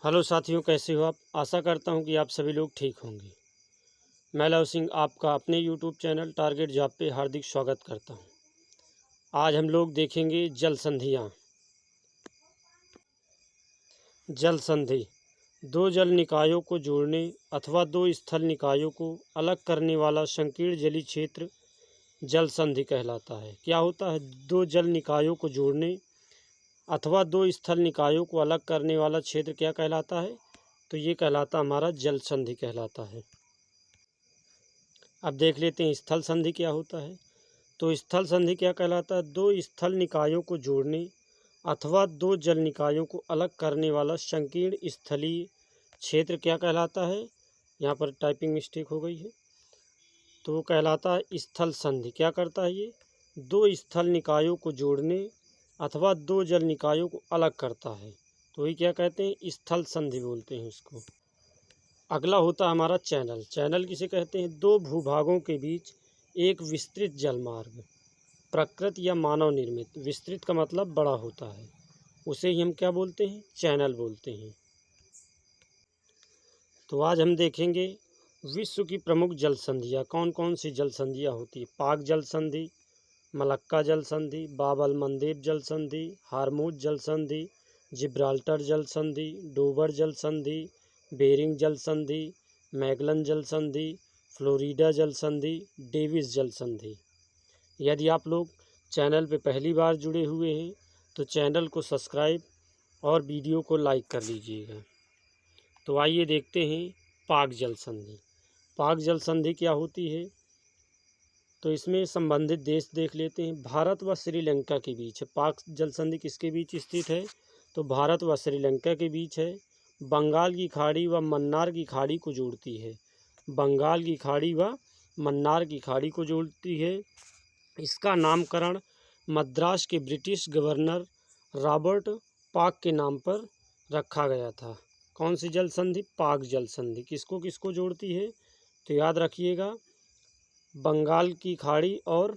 Hello साथियों, कैसे हो आप। आशा करता हूं कि आप सभी लोग ठीक होंगे। मैं लव सिंह आपका अपने यूट्यूब चैनल टारगेट जॉब पे हार्दिक स्वागत करता हूं। आज हम लोग देखेंगे जल संधियाँ। जल संधि दो जल निकायों को जोड़ने अथवा दो स्थल निकायों को अलग करने वाला संकीर्ण जलीय क्षेत्र जल संधि कहलाता है। क्या होता है? दो जल निकायों को जोड़ने अथवा दो स्थल निकायों को अलग करने वाला क्षेत्र क्या कहलाता है? तो ये कहलाता हमारा जल संधि कहलाता है। अब देख लेते हैं स्थल संधि क्या होता है। तो स्थल संधि क्या कहलाता है? दो स्थल निकायों को जोड़ने अथवा दो जल निकायों को अलग करने वाला संकीर्ण स्थलीय क्षेत्र क्या कहलाता है? यहाँ पर टाइपिंग मिस्टेक हो गई है। तो वो कहलाता है स्थल संधि। क्या करता है ये? दो स्थल निकायों को जोड़ने अथवा दो जल निकायों को अलग करता है। तो ये क्या कहते हैं? स्थल संधि बोलते हैं इसको। अगला होता है हमारा चैनल। चैनल किसे कहते हैं? दो भूभागों के बीच एक विस्तृत जलमार्ग, प्रकृति या मानव निर्मित। विस्तृत का मतलब बड़ा होता है, उसे ही हम क्या बोलते हैं? चैनल बोलते हैं। तो आज हम देखेंगे विश्व की प्रमुख जल संधियाँ कौन कौन सी जल संधियाँ होती है। पाक जल संधि, मलक्का जल संधि, बाब अल मंदेब जल संधि, हार्मूज जल संधि, जिब्राल्टर जल संधि, डोबर जल संधि, बेरिंग जल संधि, मैगलन जल संधि, फ्लोरिडा जल संधि, डेविस जल संधि। यदि आप लोग चैनल पे पहली बार जुड़े हुए हैं तो चैनल को सब्सक्राइब और वीडियो को लाइक कर लीजिएगा। तो आइए देखते हैं पाक जल संधि। पाक जल संधि क्या होती है? तो इसमें संबंधित देश देख लेते हैं। भारत व श्रीलंका के बीच है। पाक जल संधि किसके बीच स्थित है? तो भारत व श्रीलंका के बीच है। बंगाल की खाड़ी व मन्नार की खाड़ी को जोड़ती है। बंगाल की खाड़ी व मन्नार की खाड़ी को जोड़ती है। इसका नामकरण मद्रास के ब्रिटिश गवर्नर रॉबर्ट पाक के नाम पर रखा गया था। कौन सी जल संधि? पाक जल संधि। किसको किसको जोड़ती है? तो याद रखिएगा, बंगाल की खाड़ी और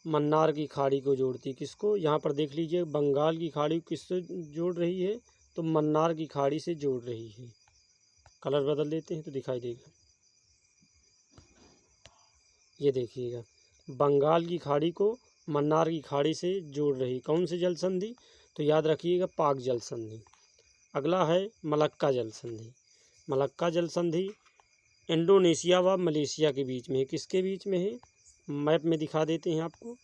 मन्नार की खाड़ी को जोड़ती है। किसको? यहाँ पर देख लीजिए, बंगाल की खाड़ी किससे जोड़ रही है? तो मन्नार की खाड़ी से जोड़ रही है। कलर बदल देते हैं तो दिखाई देगा। ये देखिएगा, बंगाल की खाड़ी को मन्नार की खाड़ी से जोड़ रही। कौन सी जल संधि? तो याद रखिएगा, पाक जल संधि। अगला है मलक्का जल संधि। मलक्का जल संधि इंडोनेशिया व मलेशिया के बीच में है। किसके बीच में है? मैप में दिखा देते हैं आपको।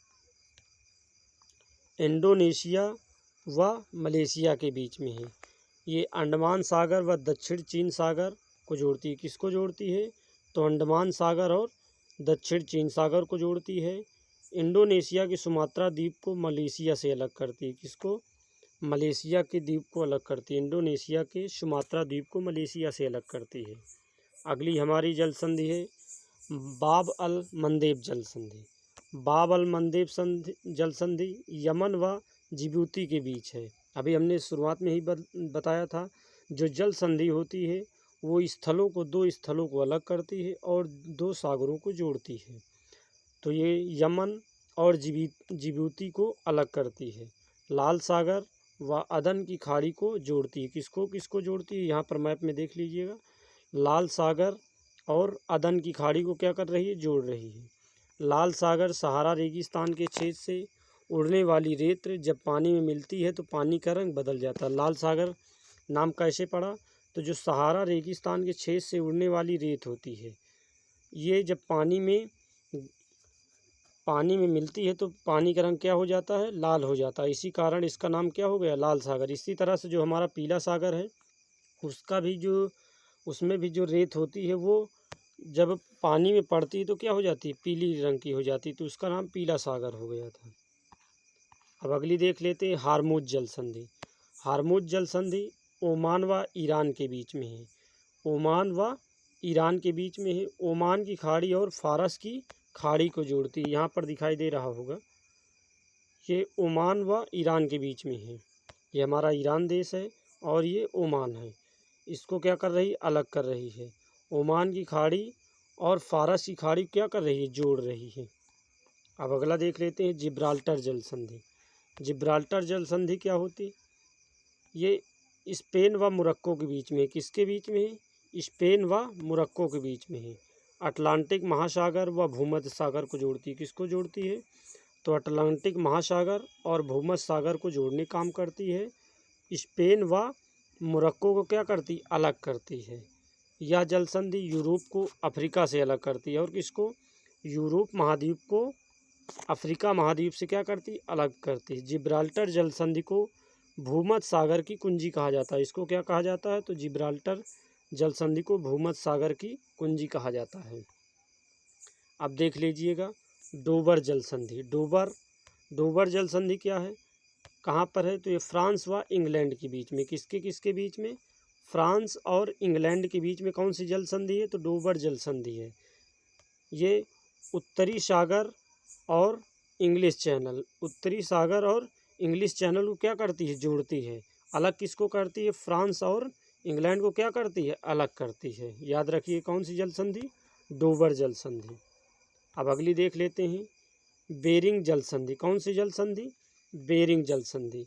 इंडोनेशिया व मलेशिया के बीच में है। ये अंडमान सागर व दक्षिण चीन सागर को जोड़ती है। किसको जोड़ती है? तो अंडमान सागर और दक्षिण चीन सागर को जोड़ती है। इंडोनेशिया के सुमात्रा द्वीप को मलेशिया से अलग करती है। किसको? मलेशिया के द्वीप को अलग करती है। इंडोनेशिया के सुमात्रा द्वीप को मलेशिया से अलग करती है। अगली हमारी जल संधि है बाब अल मंदेब जल संधि। बाब अल मंदेब जल संधि यमन व जिबूती के बीच है। अभी हमने शुरुआत में ही बताया था, जो जल संधि होती है वो स्थलों को, दो स्थलों को अलग करती है और दो सागरों को जोड़ती है। तो ये यमन और जिबूती को अलग करती है। लाल सागर व अदन की खाड़ी को जोड़ती है। किसको किसको जोड़ती है? यहाँ पर मैप में देख लीजिएगा, लाल सागर और अदन की खाड़ी को क्या कर रही है? जोड़ रही है। लाल सागर सहारा रेगिस्तान के छेद से उड़ने वाली रेत जब पानी में मिलती है तो पानी का रंग बदल जाता है। लाल सागर नाम कैसे पड़ा? तो जो सहारा रेगिस्तान के छेद से उड़ने वाली रेत होती है, ये जब पानी में मिलती है तो पानी का रंग क्या हो जाता है? लाल हो जाता है। इसी कारण इसका नाम क्या हो गया? लाल सागर। इसी तरह से जो हमारा पीला सागर है, उसका भी उसमें भी जो रेत होती है वो जब पानी में पड़ती है तो क्या हो जाती है? पीली रंग की हो जाती है। तो उसका नाम पीला सागर हो गया था। अब अगली देख लेते हैं हार्मूज जल संधि। हार्मूज जल संधि ओमान व ईरान के बीच में है। ओमान व ईरान के बीच में है। ओमान की खाड़ी और फारस की खाड़ी को जोड़ती है। यहाँ पर दिखाई दे रहा होगा, ये ओमान व ईरान के बीच में है। ये हमारा ईरान देश है और ये ओमान है। इसको क्या कर रही? अलग कर रही है। ओमान की खाड़ी और फारस की खाड़ी क्या कर रही है? जोड़ रही है। अब अगला देख लेते हैं जिब्राल्टर जल संधि। जिब्राल्टर जल संधि क्या होती? ये स्पेन व मोरक्को के बीच में, किसके बीच में है, स्पेन व मोरक्को के बीच में है। अटलांटिक महासागर व भूमध्य सागर को जोड़ती है, किसको जोड़ती है, तो अटलांटिक महासागर और भूमध्य सागर को जोड़ने काम करती है। स्पेन व मोरक्को को क्या करती, अलग करती है। यह जल संधि यूरोप को अफ्रीका से अलग करती है, और किसको, यूरोप महाद्वीप को अफ्रीका महाद्वीप से क्या करती, अलग करती है। जिब्राल्टर जल संधि को भूमध्य सागर की कुंजी कहा जाता है। इसको क्या कहा जाता है, तो जिब्राल्टर जल संधि को भूमध्य सागर की कुंजी कहा जाता है। अब देख लीजिएगा डोबर जल संधि। डोबर जल संधि क्या है, कहाँ पर है, तो ये फ्रांस व इंग्लैंड के बीच में, किसके किसके बीच में, फ्रांस और इंग्लैंड के बीच में कौन सी जल संधि है, तो डोबर जल संधि है। ये उत्तरी सागर और इंग्लिश चैनल, उत्तरी सागर और इंग्लिश चैनल को क्या करती है, जोड़ती है। अलग किसको करती है, फ्रांस और इंग्लैंड को क्या करती है, अलग करती है। याद रखिए कौन सी जल संधि, डोबर जल संधि। अब अगली देख लेते हैं बेरिंग जल संधि। कौन सी जल संधि, बेरिंग जल संधि।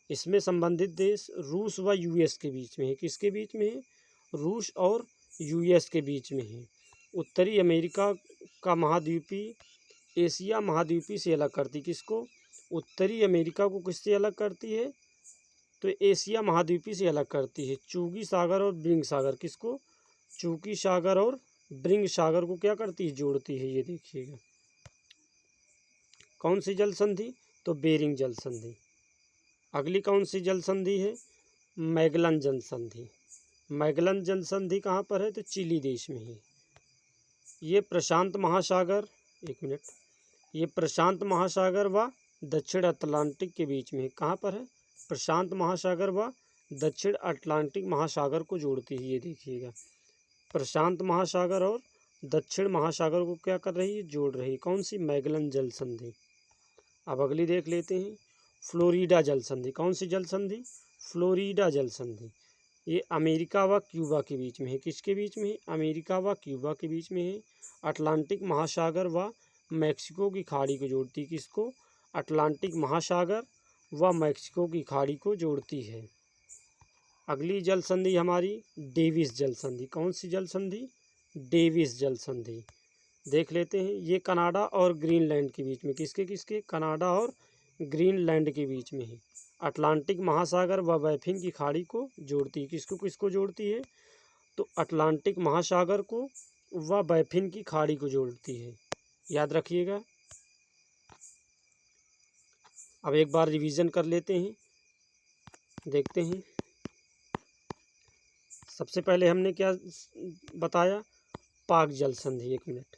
इसमें संबंधित देश रूस व यूएस के बीच में है, किसके बीच में है, रूस और यूएस के बीच में है। उत्तरी अमेरिका का महाद्वीपी एशिया महाद्वीपी से अलग करती, किसको, उत्तरी अमेरिका को किससे अलग करती है, तो एशिया महाद्वीपी से अलग करती है। चुगी सागर और ब्रिंग सागर, किसको, चुगी सागर और ब्रिंग सागर को क्या करती है, जोड़ती है। ये देखिएगा कौन सी जल संधि, तो बेरिंग जल संधि। अगली कौन सी जल संधि है, मैगलन जल संधि। मैगलन जल संधि कहाँ पर है, तो चिली देश में है। ये प्रशांत महासागर, एक मिनट, ये प्रशांत महासागर व दक्षिण अटलांटिक के बीच में है। कहाँ पर है, प्रशांत महासागर व दक्षिण अटलांटिक महासागर को जोड़ती है। ये देखिएगा प्रशांत महासागर और दक्षिण महासागर को क्या कर रही है, जोड़ रही है। कौन सी, मैगलन जल संधि। अब अगली देख लेते हैं फ्लोरिडा जल संधि। कौन सी जल संधि, फ्लोरिडा जल संधि। ये अमेरिका व क्यूबा के बीच में है, किसके बीच में है, अमेरिका व क्यूबा के बीच में है। अटलांटिक महासागर व मैक्सिको की खाड़ी को जोड़ती है, किसको, अटलांटिक महासागर व मैक्सिको की खाड़ी को जोड़ती है। अगली जल संधि हमारी डेविस जल संधि। कौन सी जल संधि, डेविस जल संधि। देख लेते हैं ये कनाडा और ग्रीनलैंड के बीच में, किसके किसके, कनाडा और ग्रीनलैंड के बीच में है। अटलांटिक महासागर व बैफिन की खाड़ी को जोड़ती है, किसको किसको जोड़ती है, तो अटलांटिक महासागर को व बैफिन की खाड़ी को जोड़ती है। याद रखिएगा। अब एक बार रिवीजन कर लेते हैं, देखते हैं। सबसे पहले हमने क्या बताया, पाक जल संधि। एक मिनट,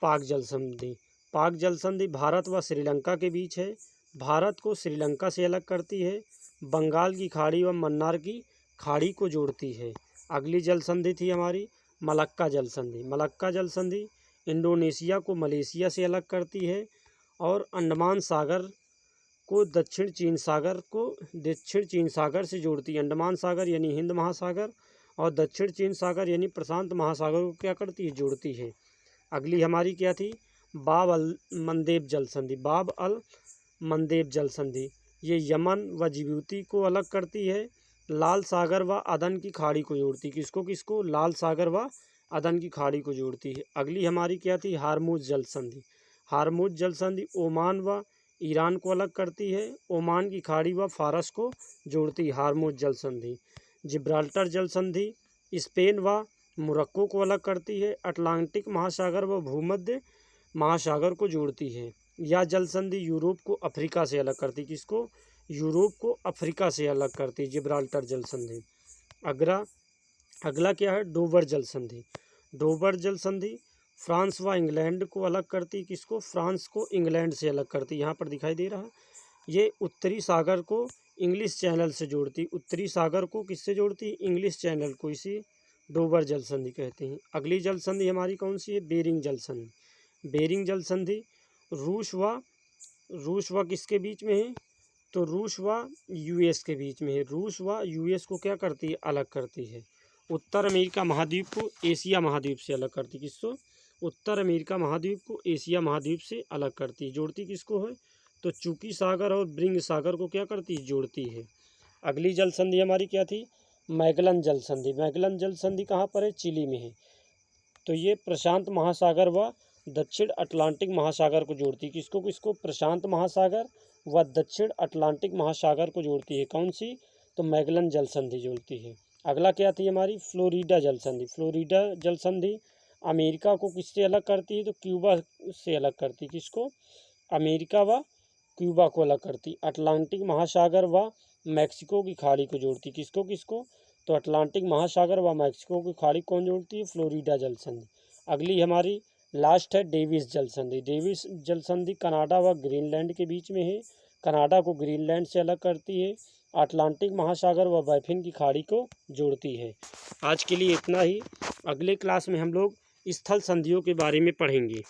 पाक जल संधि। पाक जल संधि भारत व श्रीलंका के बीच है। भारत को श्रीलंका से अलग करती है। बंगाल की खाड़ी व मन्नार की खाड़ी को जोड़ती है। अगली जल संधि थी हमारी मलक्का जल संधि। मलक्का जल संधि इंडोनेशिया को मलेशिया से अलग करती है और अंडमान सागर को दक्षिण चीन सागर से जोड़ती है। अंडमान सागर यानी हिंद महासागर और दक्षिण चीन सागर यानी प्रशांत महासागर को क्या करती है, जोड़ती है। अगली हमारी क्या थी, बाब अल मंदेब जल संधि। बाब अल मंदेब जल संधि ये यमन व जिबूती को अलग करती है। लाल सागर व अदन की खाड़ी को जोड़ती है, किसको किसको, लाल सागर व अदन की खाड़ी को जोड़ती है। अगली हमारी क्या थी, हारमुज जल संधि। हारमुज जल संधि ओमान व ईरान को अलग करती है। ओमान की खाड़ी व फारस को जोड़ती है, हारमुज जल संधि। जिब्राल्टर जल संधि स्पेन व मोरक्को को अलग करती है। अटलांटिक महासागर व भूमध्य महासागर को जोड़ती है। यह जल संधि यूरोप को अफ्रीका से अलग करती है, किसको, यूरोप को अफ्रीका से अलग करती है, जिब्राल्टर जल संधि। अगला क्या है, डोबर जल संधि। डोबर जल संधि फ्रांस व इंग्लैंड को अलग करती है, किसको, फ्रांस को इंग्लैंड से अलग करती है। यहाँ पर दिखाई दे रहा है, ये उत्तरी सागर को इंग्लिश चैनल से जोड़ती, उत्तरी सागर को किससे जोड़ती है, इंग्लिश चैनल को, इसी डोबर जल संधि कहते हैं। अगली जल संधि हमारी कौन सी है, बेरिंग जल संधि। बेरिंग जल संधि रूस व किसके बीच में है, तो रूस व यूएस के बीच में है। रूस व यूएस को क्या करती है, अलग करती है। उत्तर अमेरिका महाद्वीप को एशिया महाद्वीप से अलग करती है, किसको, उत्तर अमेरिका महाद्वीप को एशिया महाद्वीप से अलग करती है। जोड़ती किसको है, तो चुकी सागर और ब्रिंग सागर को क्या करती है, जोड़ती है। अगली जल संधि हमारी क्या थी? मैगलन जल संधि। मैगलन जल संधि कहाँ पर है? चिली में है। तो ये प्रशांत महासागर व दक्षिण अटलांटिक महासागर को जोड़ती है। किसको किसको? प्रशांत महासागर व दक्षिण अटलांटिक महासागर को जोड़ती है। कौन सी? तो मैगलन जल संधि जोड़ती है। अगला क्या थी हमारी? फ्लोरिडा जल संधि। फ्लोरिडा जल संधि अमेरिका को किससे अलग करती है? तो क्यूबा से अलग करती है। किसको? अमेरिका व क्यूबा को अलग करती। अटलांटिक महासागर व मैक्सिको की खाड़ी को जोड़ती। किसको किसको? तो अटलांटिक महासागर व मैक्सिको की खाड़ी कौन जोड़ती है? फ्लोरिडा जल संधि। अगली हमारी लास्ट है डेविस जल संधि। डेविस जल संधि कनाडा व ग्रीनलैंड के बीच में है। कनाडा को ग्रीनलैंड से अलग करती है। अटलांटिक महासागर व बाफिन की खाड़ी को जोड़ती है। आज के लिए इतना ही। अगले क्लास में हम लोग स्थल संधियों के बारे में पढ़ेंगे।